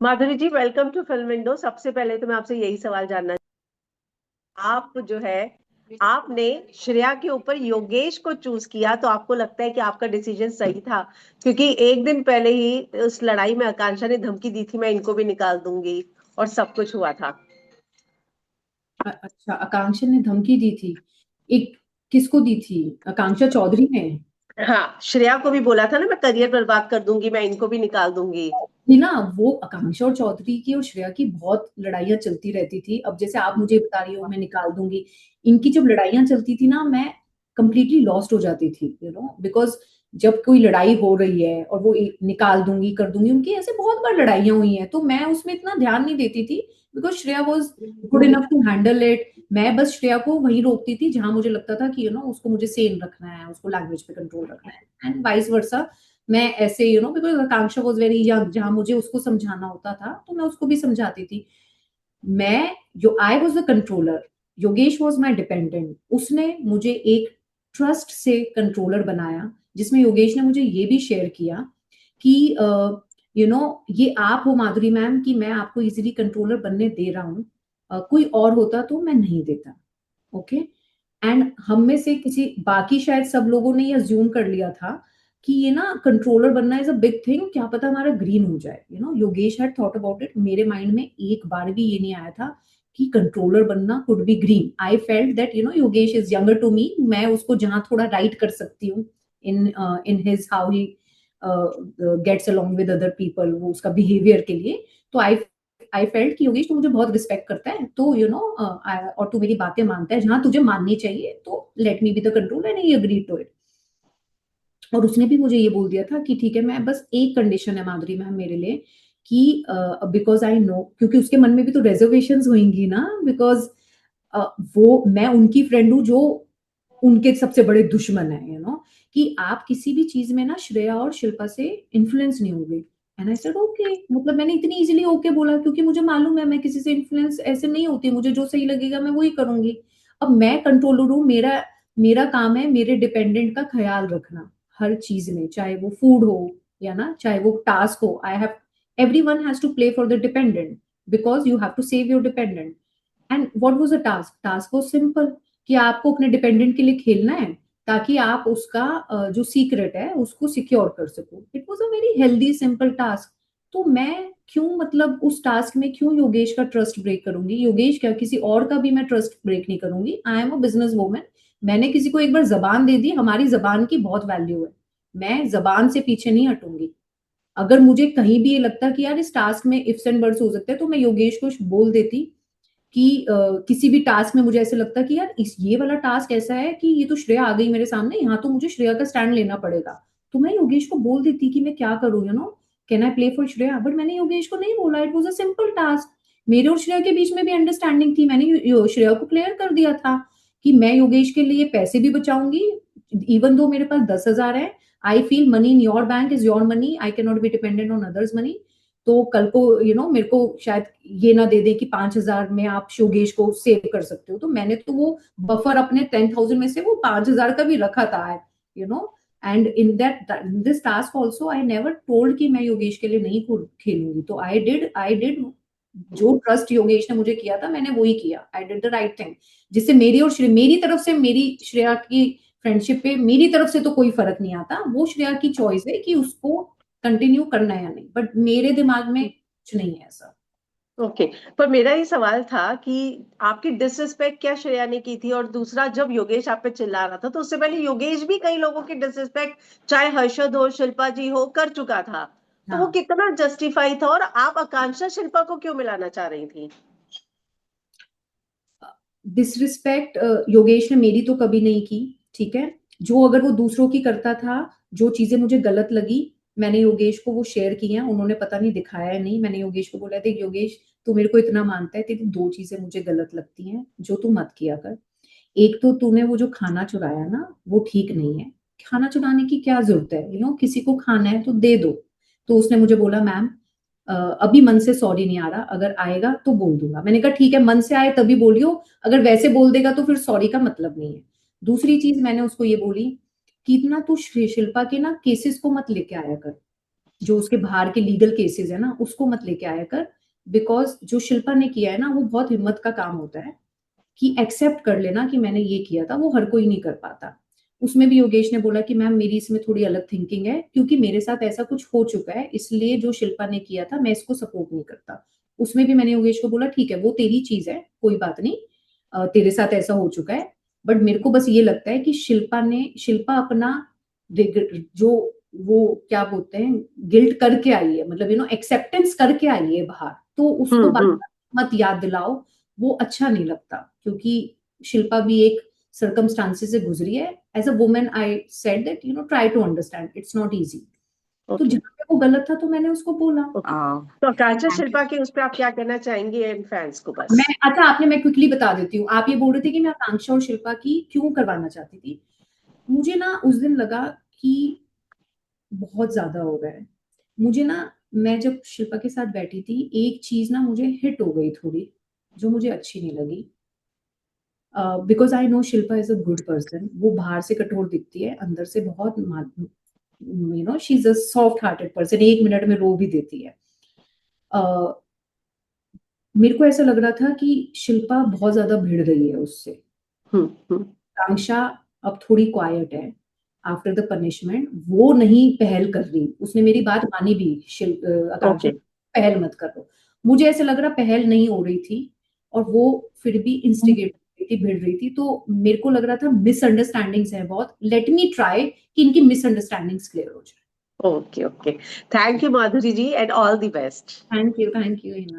Madhuri ji, welcome to film window. सबसे पहले तो मैं आपसे यही सवाल जानना, आप जो है आपने श्रेया के ऊपर योगेश को चूज किया, तो आपको लगता है कि आपका डिसीजन सही था? क्योंकि एक दिन पहले ही उस लड़ाई में आकांक्षा ने धमकी दी थी, मैं इनको भी निकाल दूंगी, और सब कुछ हुआ था। अच्छा, आकांक्षा ने धमकी दी थी? एक किसको दी थी? आकांक्षा चौधरी ने? हाँ, श्रेया को भी बोला था ना, मैं करियर बर्बाद कर दूंगी, मैं इनको भी निकाल दूंगी। थी ना। वो आकांक्षा और चौधरी की और श्रेया की बहुत लड़ाइयां चलती रहती थी। अब जैसे आप मुझे बता रही हो मैं निकाल दूंगी, इनकी जब लड़ाइयां चलती थी ना, मैं कंप्लीटली लॉस्ट हो जाती थी, बिकॉज जब कोई लड़ाई हो रही है और वो निकाल दूंगी कर दूंगी, उनकी ऐसे बहुत बार लड़ाइयां हुई हैं, तो मैं उसमें इतना ध्यान नहीं देती थी because Shreya was good enough to handle it. मैं बस श्रेया को वहीं रोकती थी जहां मुझे लगता था कि उसको मुझे सेन रखना है, उसको लैंग्वेज पे कंट्रोल रखना है, एंड वाइस वर्सा। मैं ऐसे because Akanksha was very young, जहां मुझे उसको समझाना होता था तो मैं उसको भी समझाती थी। मैं जो I was the controller, Yogesh was my dependent. उसने मुझे एक ट्रस्ट से कंट्रोलर बनाया, जिसमें योगेश ने मुझे ये भी शेयर किया कि ये आप हो माधुरी मैम, कि मैं आपको इजीली कंट्रोलर बनने दे रहा हूँ। कोई और होता तो मैं नहीं देता। ओके। एंड हम में से किसी बाकी शायद सब लोगों ने ये अज्यूम कर लिया था कि ये ना कंट्रोलर बनना इज अ बिग थिंग, क्या पता हमारा ग्रीन हो जाए। Yogesh had thought about it. मेरे माइंड में एक बार भी ये नहीं आया था कि कंट्रोलर बनना could be green. I felt that Yogesh is younger to me, मैं उसको जहां थोड़ा राइट कर सकती हूँ in in his how he gets along with other people, वो उसका बिहेवियर के लिए। तो आई फेल्ट कि योगेश तू मुझे बहुत रिस्पेक्ट करता है, तो और तू मेरी बातें मानता है जहां तुझे माननी चाहिए, तो let me be the control, and he agree to it. और उसने भी मुझे ये बोल दिया था कि ठीक है, मैं बस एक कंडीशन है माधुरी मैम मेरे लिए, कि बिकॉज आई नो, क्योंकि उसके मन में भी तो रेजर्वेशन होंगी ना, बिकॉज वो मैं उनकी फ्रेंड हूँ जो उनके सबसे बड़े दुश्मन है, कि आप किसी भी चीज में ना श्रेया और शिल्पा से इन्फ्लुएंस नहीं होगे। एंड आई सेड ओके, मतलब मैंने इतनी इजीली ओके बोला क्योंकि मुझे मालूम है मैं किसी से इन्फ्लुएंस ऐसे नहीं होती, मुझे जो सही लगेगा मैं वही करूंगी। अब मैं कंट्रोलर हूँ, मेरा मेरा काम है मेरे डिपेंडेंट का ख्याल रखना हर चीज में, चाहे वो फूड हो या ना चाहे वो टास्क हो। I have everyone has to play for the dependent because you have to save your dependent. And what was the task? Task was simple, कि आपको अपने डिपेंडेंट के लिए खेलना है ताकि आप उसका जो सीक्रेट है उसको सिक्योर कर सको। It was a very healthy simple task. तो मैं क्यों, मतलब उस टास्क में क्यों योगेश का ट्रस्ट ब्रेक करूंगी? योगेश क्या, किसी और का भी मैं ट्रस्ट ब्रेक नहीं करूंगी। I am a business women. मैंने किसी को एक बार जबान दे दी, हमारी जबान की बहुत वैल्यू है, मैं जबान से पीछे नहीं हटूंगी। अगर मुझे कहीं भी ये लगता कि यार इस टास्क में इफ्स एंड बट्स हो सकते हैं, तो मैं योगेश को बोल देती कि किसी भी टास्क में मुझे ऐसे लगता कि यार इस ये वाला टास्क ऐसा है कि ये तो श्रेया आ गई मेरे सामने, यहाँ तो मुझे श्रेया का स्टैंड लेना पड़ेगा। तो मैं योगेश को बोल देती कि मैं क्या करूँ, can I play for Shreya? But मैंने योगेश को नहीं बोला, it was a simple task. मेरे और श्रेया के बीच में भी अंडरस्टैंडिंग थी, मैंने श्रेया को क्लियर कर दिया था कि मैं योगेश के लिए पैसे भी बचाऊंगी, इवन दो मेरे पास 10,000 है। I feel money in your bank is your money, I can not be dependent on others money. तो कल को मेरे को शायद ये ना दे दे कि 5,000 में आप योगेश को सेव कर सकते हो। तो मैंने तो वो बफर अपने 10,000 में से वो 5,000 का भी रखा था, you know and in that this task also I never told कि मैं योगेश के लिए नहीं खेलूंगी। तो आई डिड जो ट्रस्ट योगेश ने मुझे किया था मैंने वही किया। I did the right thing, जिससे मेरी और मेरी तरफ से, मेरी श्रेया की फ्रेंडशिप पे मेरी तरफ से तो कोई फर्क नहीं आता। वो श्रेया की चॉइस है कि उसको कंटिन्यू करना है या नहीं, बट मेरे दिमाग में कुछ नहीं है ऐसा। ओके। पर मेरा ये सवाल था कि आपकी डिसरिस्पेक्ट क्या श्रेया ने की थी? और दूसरा, जब योगेश आप पे चिल्ला रहा था, तो उससे पहले योगेश भी कई लोगों की डिसरिस्पेक्ट, चाहे हर्षद हो, शिल्पा जी हो, कर चुका था। तो वो हाँ, कितना जस्टिफाई था? और आप आकांक्षा शिल्पा को क्यों मिलाना चाह रही थी? डिसरिस्पेक्ट योगेश ने मेरी तो कभी नहीं की, ठीक है। जो अगर वो दूसरों की करता था, जो चीजें मुझे गलत लगी, मैंने योगेश को वो शेयर की हैं। उन्होंने पता नहीं दिखाया है नहीं, मैंने योगेश को बोला, देख योगेश, तू मेरे को इतना मानता है, तेरी दो चीजें मुझे गलत लगती हैं जो तू मत किया कर। एक तो तूने वो जो खाना चुराया ना, वो ठीक नहीं है। खाना चुराने की क्या जरूरत है? किसी को खाना है तो दे दो। तो उसने मुझे बोला, मैम अभी मन से सॉरी नहीं आ रहा, अगर आएगा तो बोल दूंगा। मैंने कहा ठीक है, मन से आए तभी बोलियो, अगर वैसे बोल देगा तो फिर सॉरी का मतलब नहीं है। दूसरी चीज मैंने उसको ये बोली कि इतना तू शिल्पा के ना केसेस को मत लेके आया कर। जो उसके बाहर के लीगल केसेस है ना, उसको मत लेके आया कर, बिकॉज जो शिल्पा ने किया है ना, वो बहुत हिम्मत का काम होता है कि एक्सेप्ट कर लेना कि मैंने ये किया था, वो हर कोई नहीं कर पाता। उसमें भी योगेश ने बोला कि मैम मेरी इसमें थोड़ी अलग थिंकिंग है, क्योंकि मेरे साथ ऐसा कुछ हो चुका है, इसलिए जो शिल्पा ने किया था मैं इसको सपोर्ट नहीं करता। उसमें भी मैंने योगेश को बोला ठीक है, वो तेरी चीज है, कोई बात नहीं, तेरे साथ ऐसा हो चुका है, बट मेरे को बस ये लगता है कि शिल्पा अपना जो वो क्या बोलते हैं, गिल्ट करके आई है, मतलब एक्सेप्टेंस करके आई है बाहर, तो उसको बार मत याद दिलाओ, वो अच्छा नहीं लगता, क्योंकि शिल्पा भी एक सर्कमस्टांसेस से गुजरी है। As a women I said that try to understand, it's not easy. तो जहाँ पे वो गलत था तो मैंने उसको बोला। तो आकांक्षा शिल्पा के उस पर आप क्या कहना चाहेंगी एंड फैंस को? बस मैं क्विकली बता देती हूँ। आप ये बोल रहे थे कि मैं आकांक्षा और शिल्पा की क्यों करवाना चाहती थी। मुझे ना उस दिन लगा कि बहुत ज्यादा हो गया है। मुझे ना, मैं जब शिल्पा के साथ बैठी थी, एक चीज ना मुझे हिट हो गई थोड़ी, जो मुझे अच्छी नहीं लगी। Because I know Shilpa is a good person. वो बाहर से कठोर दिखती है, अंदर से बहुत she is a soft hearted person, 1 minute में रो भी देती है। मेरे को ऐसा लग रहा था कि शिल्पा बहुत ज्यादा भिड़ रही है उससे। आकांक्षा अब थोड़ी क्वाइट है आफ्टर द पनिशमेंट, वो नहीं पहल कर रही। उसने मेरी बात मानी भी, आकांक्षा पहल मत करो। मुझे ऐसा लग रहा पहल नहीं हो रही थी, और वो फिर भी इंस्टिगेट थी, भिड़ रही थी। तो मेरे को लग रहा था मिसअंडरस्टैंडिंग्स है बहुत, लेट मी ट्राई कि इनकी मिसअंडरस्टैंडिंग्स क्लियर हो जाए। Okay, thank you Madhuri ji and all the best. Thank you Hina.